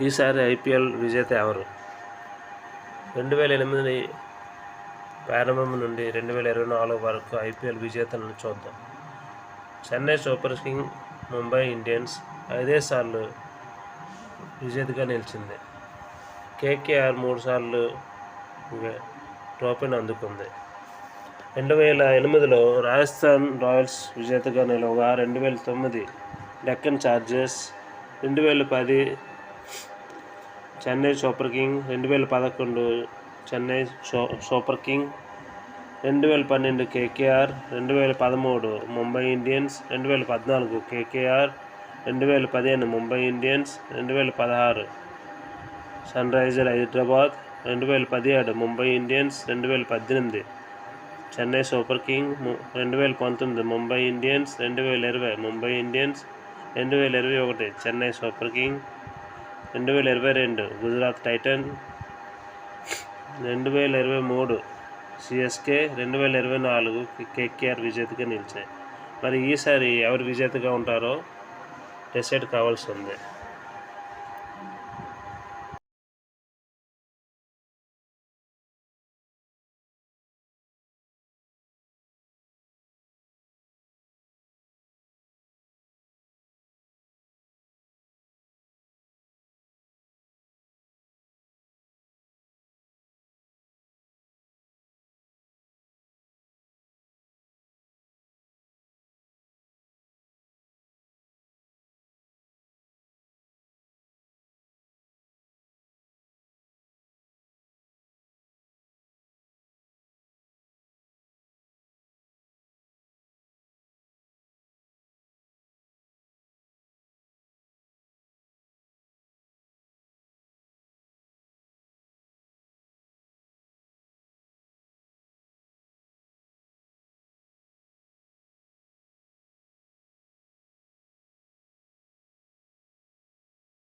ఈసారి ఐపీఎల్ విజేత ఎవరు? 2008 ప్రారంభం నుండి 2024 వరకు ఐపీఎల్ విజేతలను చూద్దాం. Chennai Super king, Mumbai Indians 5 సార్లు విజేతగా నిలిచింది. కేకేఆర్ 3 సార్లు ట్రోఫీని అందుకుంది. 2008లో రాజస్థాన్ రాయల్స్ విజేతగా నిలవగా 2009 Deccan Chargers, 2010 Chennai Super King, 2011 Chennai Super King, 2012 KKR, 2013 Mumbai Indians, 2014 KKR, 2015 Mumbai Indians, 2016 Sunrisers Hyderabad, 2017 Mumbai Indians, 2018 Chennai Super King, 2019 Mumbai Indians, 2020 Mumbai Indians, 2021 Chennai Super King, 2022 Gujarat Titan, 2023 CSK, 2024 KKR విజేతగా నిలిచాయి. మరి ఈసారి ఎవరు విజేతగా ఉంటారో డిసైడ్ కావాల్సి ఉంది.